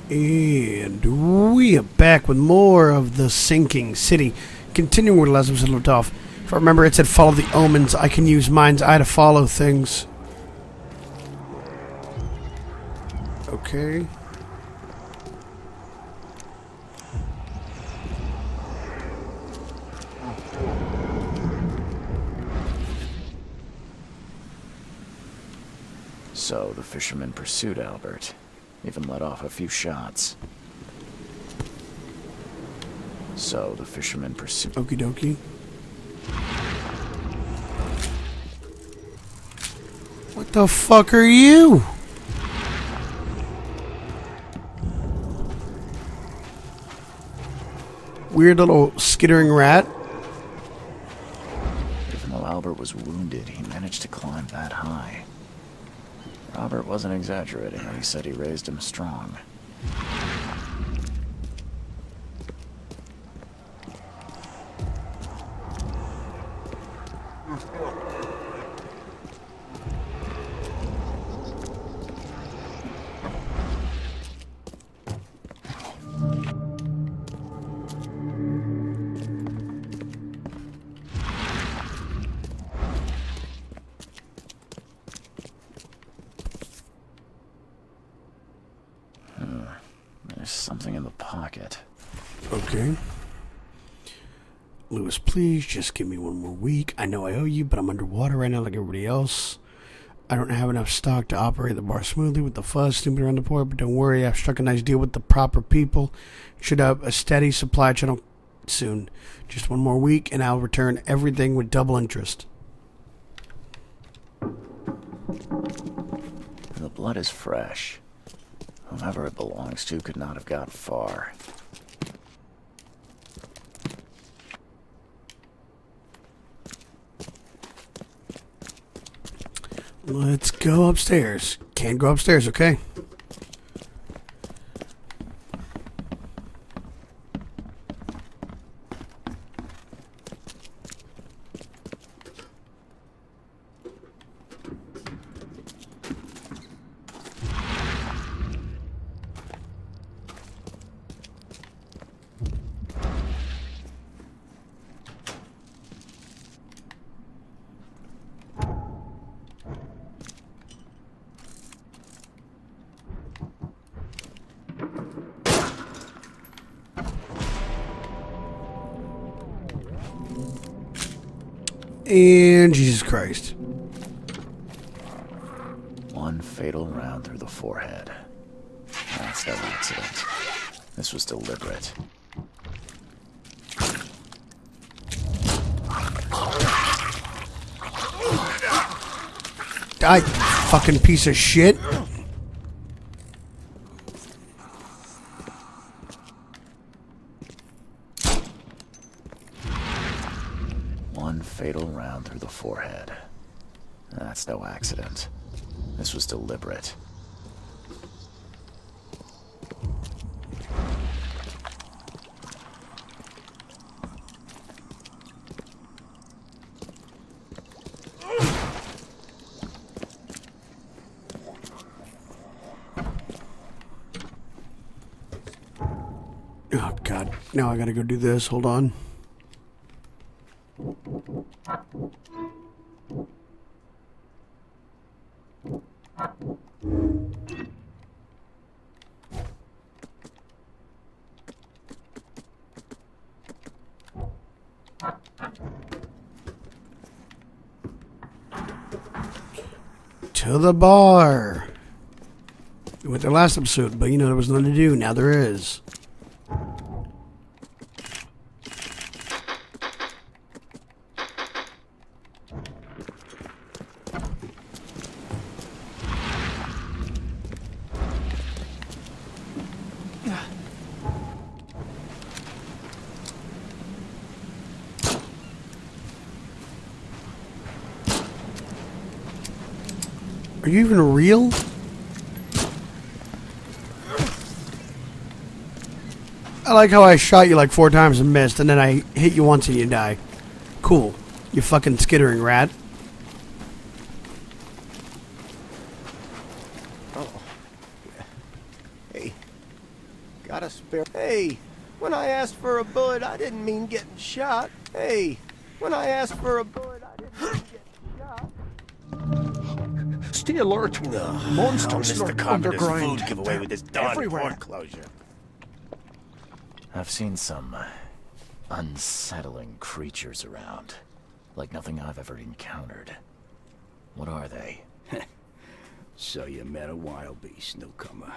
And we are back with more of the Sinking City. Continuing where last episode left off. If I remember, it said follow the omens. I can use mind's eye to follow things. Okay. So the fisherman pursued Albert, even let off a few shots. Okie dokie. What the fuck are you? Weird little skittering rat. Even though Albert was wounded, he managed to climb that high. Robert wasn't exaggerating when he said he raised him strong. There's something in the pocket. Okay. Lewis, please just give me one more week. I know I owe you, but I'm underwater right now like everybody else. I don't have enough stock to operate the bar smoothly with the fuzz snooping around the port, but don't worry, I've struck a nice deal with the proper people. Should have a steady supply channel soon. Just one more week, and I'll return everything with double interest. The blood is fresh. Whomever it belongs to could not have got far. Let's go upstairs. Can't go upstairs, okay? And Jesus Christ. One fatal round through the forehead. That's no accident. This was deliberate. Die, fucking piece of shit. One fatal round through the forehead. That's no accident. This was deliberate. Oh, God. Now I gotta go do this. Hold on. To the bar. We went there last episode, but you know there was nothing to do. Now there is. Are you even real? I like how I shot you like 4 times and missed, and then I hit you once and you die. Cool. You fucking skittering rat. Oh. Hey. Got a spare... Hey, when I asked for a bullet, I didn't mean getting shot. Hey, when I asked for a bullet, I didn't mean getting shot. Stay alert. Monsters Mr. lurk Carpenter's underground. food giveaway with this darn everywhere. port closure. I've seen some unsettling creatures around. Like nothing I've ever encountered. What are they? So you met a wild beast, newcomer.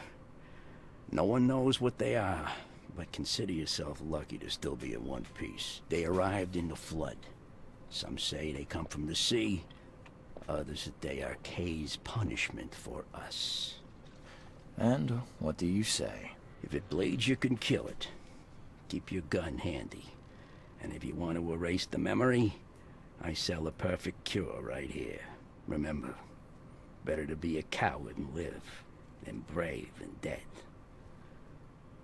No one knows what they are, but consider yourself lucky to still be in one piece. They arrived in the flood. Some say they come from the sea. Others that they are Kay's punishment for us. And what do you say? If it bleeds, you can kill it. Keep your gun handy. And if you want to erase the memory, I sell a perfect cure right here. Remember, better to be a coward and live than brave and dead.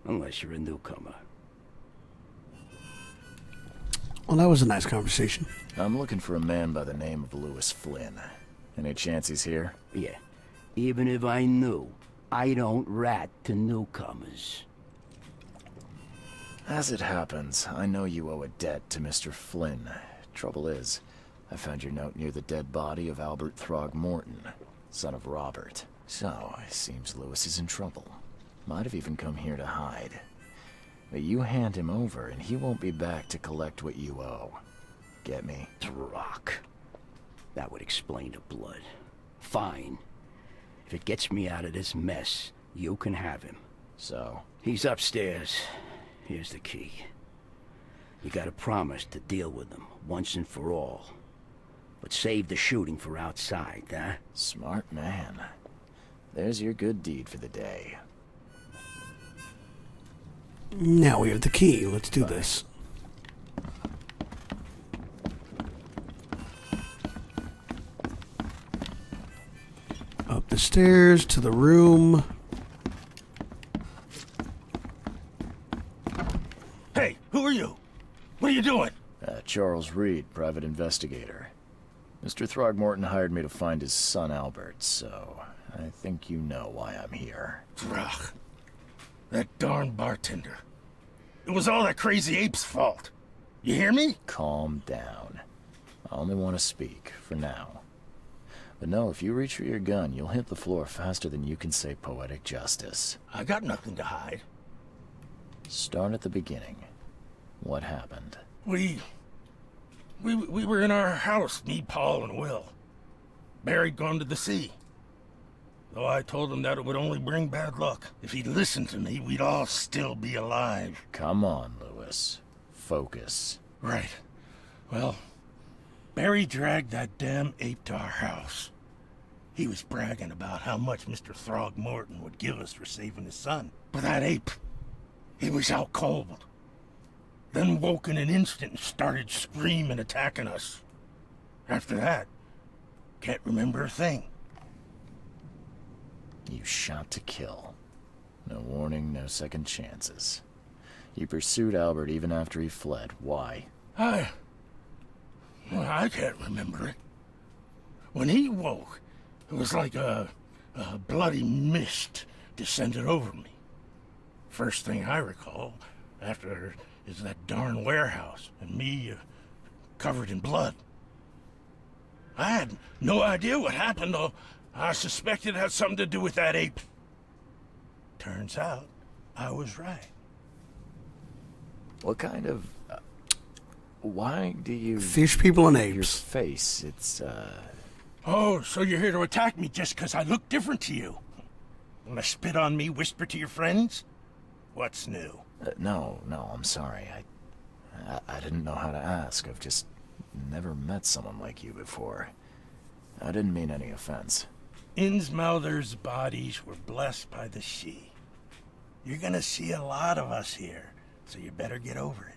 Unless you're a newcomer. Well, that was a nice conversation. I'm looking for a man by the name of Lewis Flynn. Any chance he's here? Yeah. Even if I knew, I don't rat to newcomers. As it happens, I know you owe a debt to Mr. Flynn. Trouble is, I found your note near the dead body of Albert Throgmorton, son of Robert. So, it seems Lewis is in trouble. Might have even come here to hide. But you hand him over, and he won't be back to collect what you owe. Get me? Throck. That would explain the blood. Fine. If it gets me out of this mess, you can have him. So? He's upstairs. Here's the key. You gotta promise to deal with him, once and for all. But save the shooting for outside, huh? Smart man. There's your good deed for the day. Now we have the key. Let's do this. Up the stairs to the room. Hey, who are you? What are you doing? Charles Reed, private investigator. Mr. Throgmorton hired me to find his son Albert, so I think you know why I'm here. Ugh. That darn bartender. It was all that crazy ape's fault. You hear me? Calm down. I only want to speak, for now. But no, if you reach for your gun, you'll hit the floor faster than you can say poetic justice. I got nothing to hide. Start at the beginning. What happened? We were in our house, me, Paul, and Will. Barry'd gone to the sea. Though I told him that it would only bring bad luck. If he'd listened to me, we'd all still be alive. Come on, Lewis. Focus. Right. Well, Barry dragged that damn ape to our house. He was bragging about how much Mr. Throgmorton would give us for saving his son. But that ape, he was out cold. Then woke in an instant and started screaming, attacking us. After that, can't remember a thing. You shot to kill. No warning, no second chances. You pursued Albert even after he fled. Why? I can't remember it. When he woke, it was like a bloody mist descended over me. First thing I recall after is that darn warehouse and me covered in blood. I had no idea what happened, though. I suspected it had something to do with that ape. Turns out, I was right. What kind of... why do you... Fish people and Your apes. face, it's, Oh, so you're here to attack me just because I look different to you? Wanna spit on me, whisper to your friends? What's new? no, I'm sorry. I didn't know how to ask. I've just never met someone like you before. I didn't mean any offense. Innsmouther's bodies were blessed by the sea. You're gonna see a lot of us here, so you better get over it.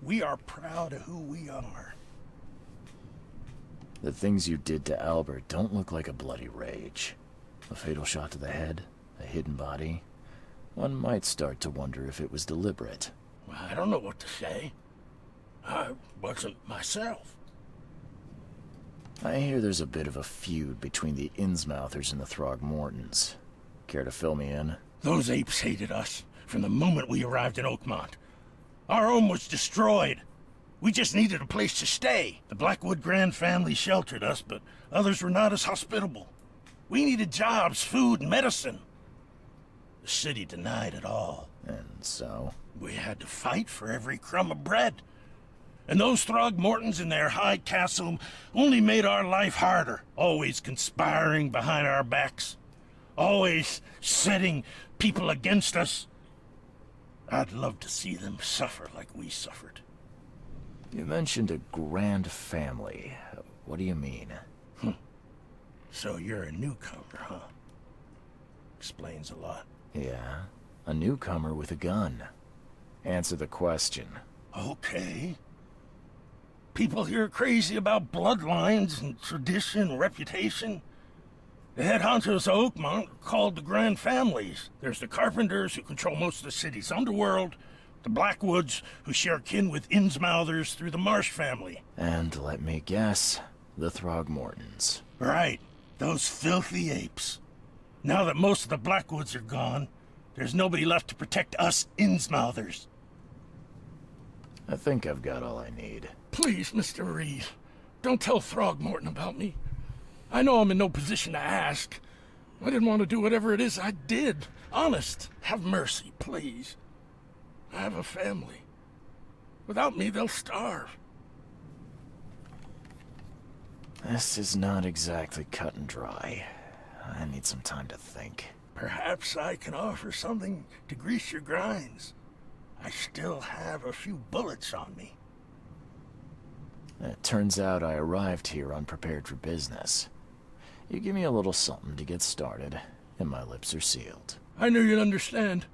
We are proud of who we are. The things you did to Albert don't look like a bloody rage. A fatal shot to the head, a hidden body. One might start to wonder if it was deliberate. I don't know what to say. I wasn't myself. I hear there's a bit of a feud between the Innsmouthers and the Throgmortons. Care to fill me in? Those apes hated us from the moment we arrived in Oakmont. Our home was destroyed. We just needed a place to stay. The Blackwood Grand family sheltered us, but others were not as hospitable. We needed jobs, food, and medicine. The city denied it all. And so? We had to fight for every crumb of bread. And those Throgmortons in their high castle only made our life harder, always conspiring behind our backs, always setting people against us. I'd love to see them suffer like we suffered. You mentioned a grand family. What do you mean? So you're a newcomer, huh? Explains a lot. Yeah, a newcomer with a gun. Answer the question. Okay. People here are crazy about bloodlines and tradition and reputation. The head honchos of Oakmont are called the Grand Families. There's the Carpenters, who control most of the city's underworld, the Blackwoods, who share kin with Innsmouthers through the Marsh family. And let me guess, the Throgmortons. Right, those filthy apes. Now that most of the Blackwoods are gone, there's nobody left to protect us Innsmouthers. I think I've got all I need. Please, Mr. Reed, don't tell Throgmorton about me. I know I'm in no position to ask. I didn't want to do whatever it is I did. Honest, have mercy, please. I have a family. Without me, they'll starve. This is not exactly cut and dry. I need some time to think. Perhaps I can offer something to grease your grinds. I still have a few bullets on me. It turns out I arrived here unprepared for business. You give me a little something to get started, and my lips are sealed. I knew you'd understand.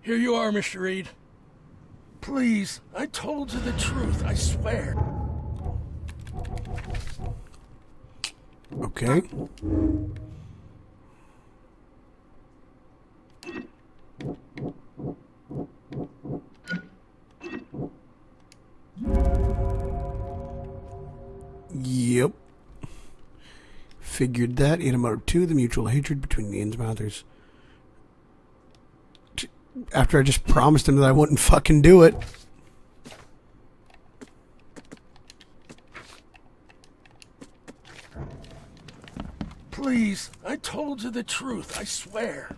Here you are, Mr. Reed. Please, I told you the truth, I swear. Okay. Yep. Figured that. Automotive 2, the mutual hatred between the Innsmouthers. After I just promised him that I wouldn't fucking do it. Please, I told you the truth, I swear.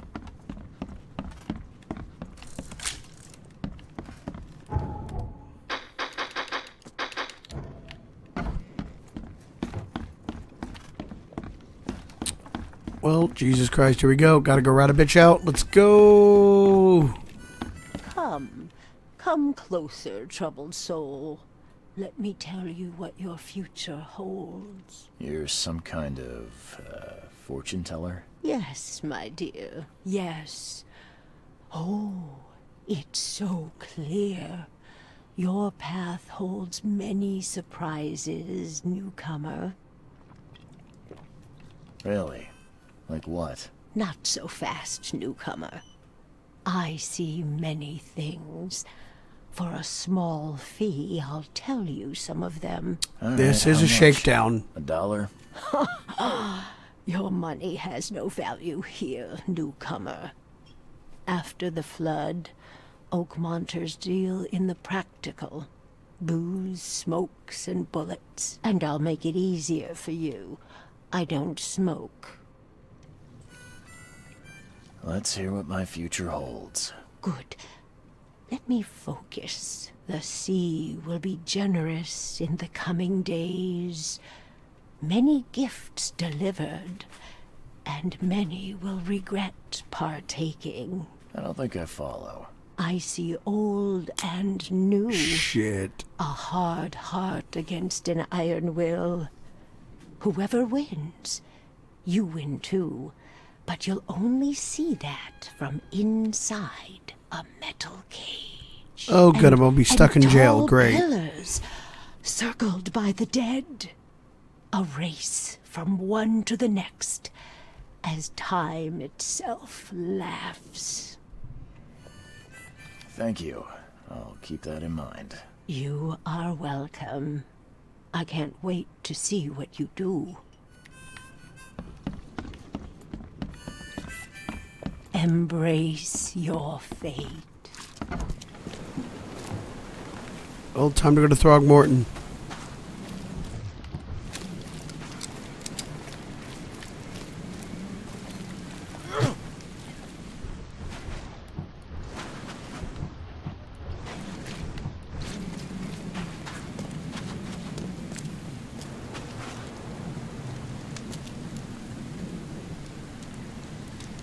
Well, Jesus Christ, here we go. Gotta go rat a bitch out. Let's go. Come closer, troubled soul. Let me tell you what your future holds. You're some kind of, fortune teller? Yes, my dear, yes. Oh, it's so clear. Your path holds many surprises, newcomer. Really? Like what? Not so fast, newcomer. I see many things. For a small fee, I'll tell you some of them. This is a shakedown. $1? Your money has no value here, newcomer. After the flood, Oakmonters deal in the practical. Booze, smokes, and bullets. And I'll make it easier for you. I don't smoke. Let's hear what my future holds. Good. Let me focus. The sea will be generous in the coming days. Many gifts delivered, and many will regret partaking. I don't think I follow. I see old and new. Shit. A hard heart against an iron will. Whoever wins, you win too. But you'll only see that from inside a metal cage. Oh, good. I'm gonna be stuck in jail. Tall Great. Pillars circled by the dead. A race from one to the next, as time itself laughs. Thank you. I'll keep that in mind. You are welcome. I can't wait to see what you do. Embrace your fate. Well, time to go to Throgmorton.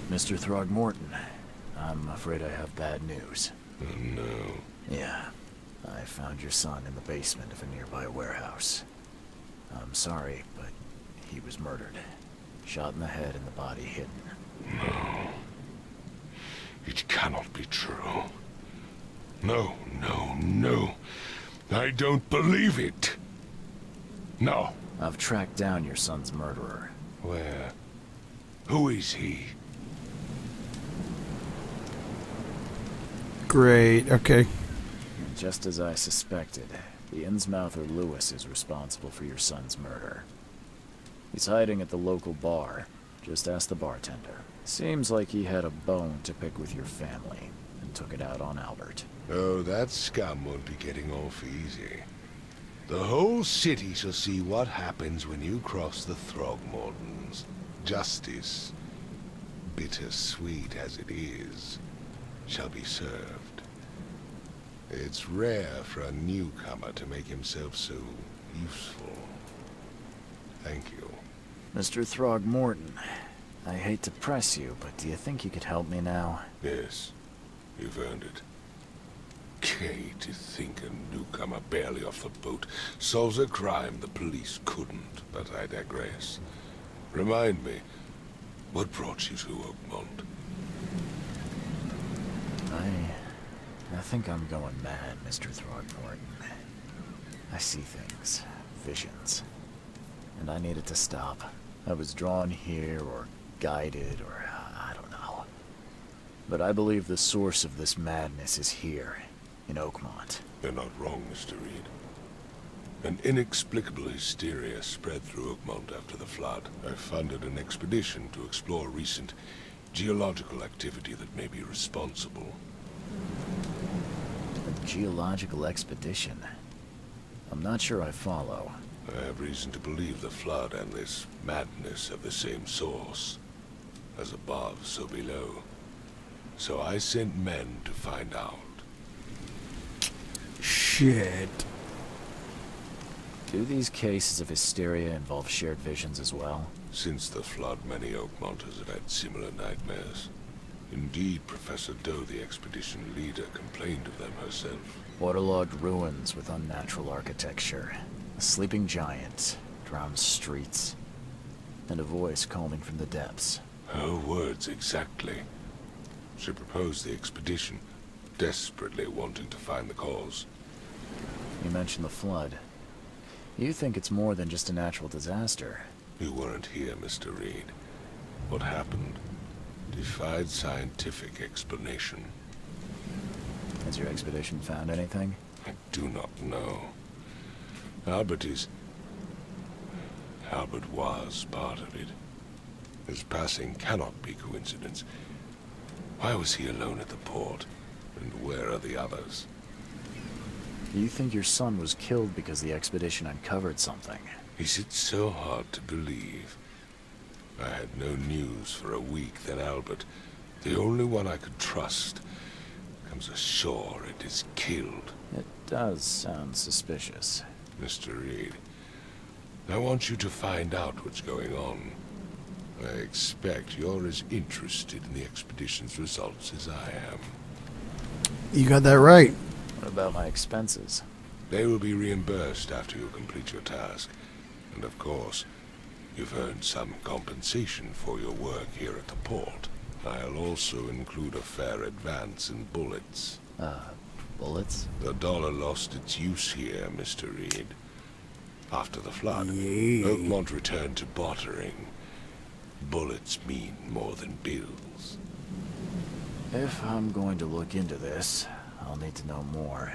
Mr. Throgmorton, I'm afraid I have bad news. Oh, no. Yeah, I found your son in the basement of a nearby warehouse. I'm sorry, but he was murdered. Shot in the head and the body hidden. No. It cannot be true. No, no, no. I don't believe it. No. I've tracked down your son's murderer. Where? Who is he? Great, okay. Just as I suspected, the Innsmouther Lewis is responsible for your son's murder. He's hiding at the local bar. Just ask the bartender. Seems like he had a bone to pick with your family, and took it out on Albert. Oh, that scum won't be getting off easy. The whole city shall see what happens when you cross the Throgmortons. Justice, bittersweet as it is, shall be served. It's rare for a newcomer to make himself so useful. Thank you. Mr. Throgmorton, I hate to press you, but do you think you could help me now? Yes, you've earned it. Gay to think a newcomer barely off the boat solves a crime the police couldn't, but I digress. Remind me, what brought you to Oakmont? I think I'm going mad, Mr. Throgmorton. I see things, visions, and I need it to stop. I was drawn here, or guided, or I don't know. But I believe the source of this madness is here, in Oakmont. You're not wrong, Mr. Reed. An inexplicable hysteria spread through Oakmont after the flood. I funded an expedition to explore recent geological activity that may be responsible. A geological expedition? I'm not sure I follow. I have reason to believe the flood and this madness have the same source. As above, so below. So I sent men to find out. Shit. Do these cases of hysteria involve shared visions as well? Since the flood, many Oakmonters have had similar nightmares. Indeed, Professor Doe, the expedition leader, complained of them herself. Waterlogged ruins with unnatural architecture. A sleeping giant, drowned streets, and a voice calling from the depths. Her words exactly. She proposed the expedition, desperately wanting to find the cause. You mentioned the flood. You think it's more than just a natural disaster. You weren't here, Mr. Reed. What happened defied scientific explanation. Has your expedition found anything? I do not know. Albert was part of it. His passing cannot be coincidence. Why was he alone at the port? And where are the others? You think your son was killed because the expedition uncovered something? Is it so hard to believe? I had no news for a week, then Albert, the only one I could trust, comes ashore and is killed. It does sound suspicious. Mr. Reed, I want you to find out what's going on. I expect you're as interested in the expedition's results as I am. You got that right. What about my expenses? They will be reimbursed after you complete your task. And of course, you've earned some compensation for your work here at the port. I'll also include a fair advance in bullets. Bullets? The dollar lost its use here, Mr. Reed. After the flood, Yeah. Oakmont returned to bartering. Bullets mean more than bills. If I'm going to look into this, I'll need to know more.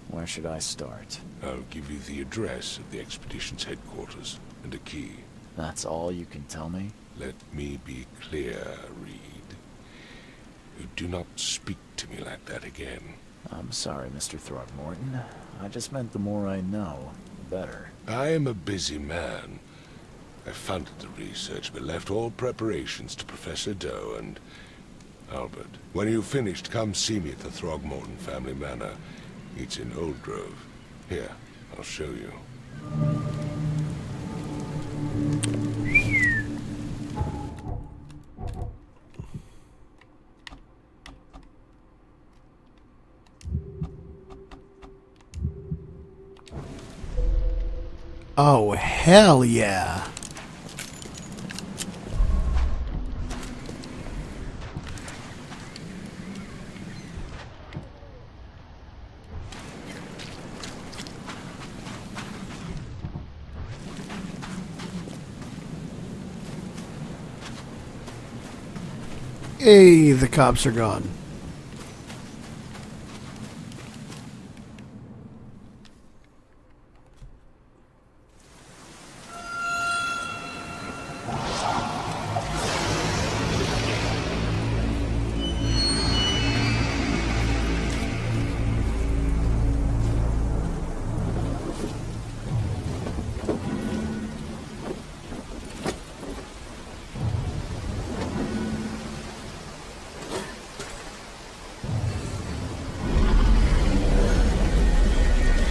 Where should I start? I'll give you the address of the expedition's headquarters and a key. That's all you can tell me? Let me be clear, Reed. You do not speak to me like that again. I'm sorry, Mr. Throgmorton. I just meant the more I know, the better. I am a busy man. I funded the research, but left all preparations to Professor Doe and Albert. When you've finished, come see me at the Throgmorton family manor. It's in Old Grove. Here, I'll show you. Oh, hell yeah. Hey, the cops are gone.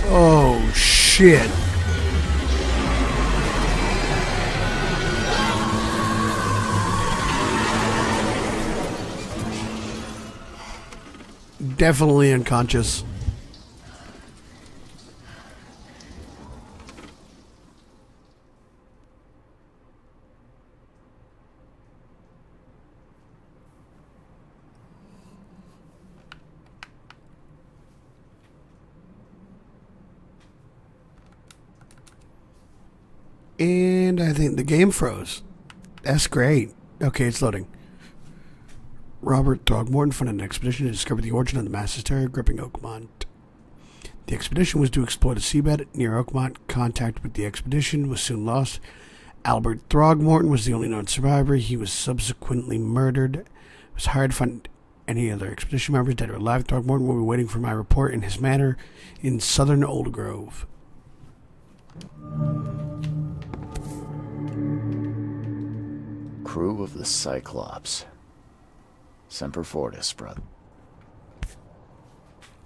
Oh, shit. Definitely unconscious. And I think the game froze. That's great. Okay, it's loading. Robert Throgmorton funded an expedition to discover the origin of the mass hysteria gripping Oakmont. The expedition was to explore the seabed near Oakmont. Contact with the expedition was soon lost. Albert Throgmorton was the only known survivor. He was subsequently murdered. It was hard to find any other expedition members dead or alive. Throgmorton will be waiting for my report in his manor in southern Old Grove. Crew of the Cyclops. Semper Fortis, brother.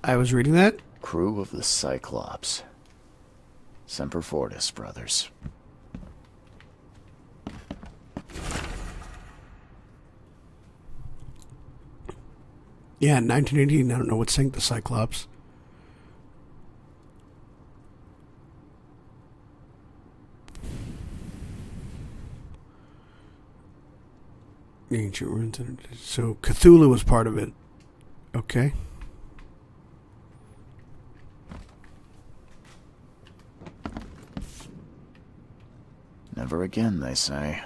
I was reading that. Crew of the Cyclops. Semper Fortis, brothers. Yeah, in 1918, I don't know what sank the Cyclops. Ancient ruins. So Cthulhu was part of it. Okay. Never again, they say.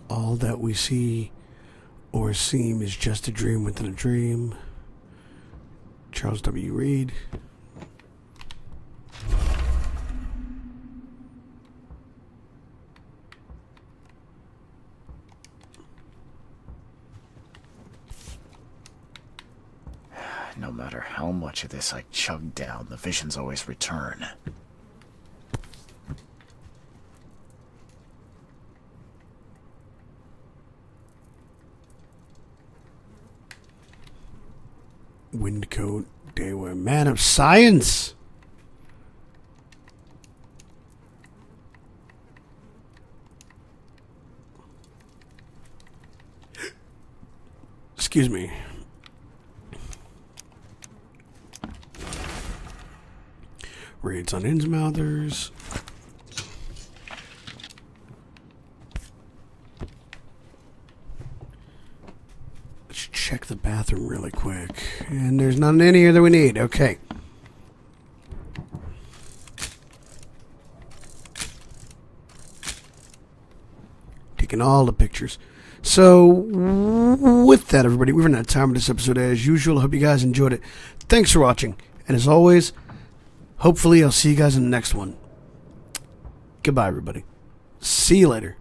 All that we see or seem is just a dream within a dream. Charles W. Reed. No matter how much of this I chug down, the visions always return. Windcoat, Daywear, man of science. Excuse me. Raids on Innsmouthers. Let's check the bathroom really quick. And there's nothing in here that we need. Okay. Taking all the pictures. So, with that, everybody, we've run out of time with this episode as usual. I hope you guys enjoyed it. Thanks for watching. And as always, hopefully I'll see you guys in the next one. Goodbye, everybody. See you later.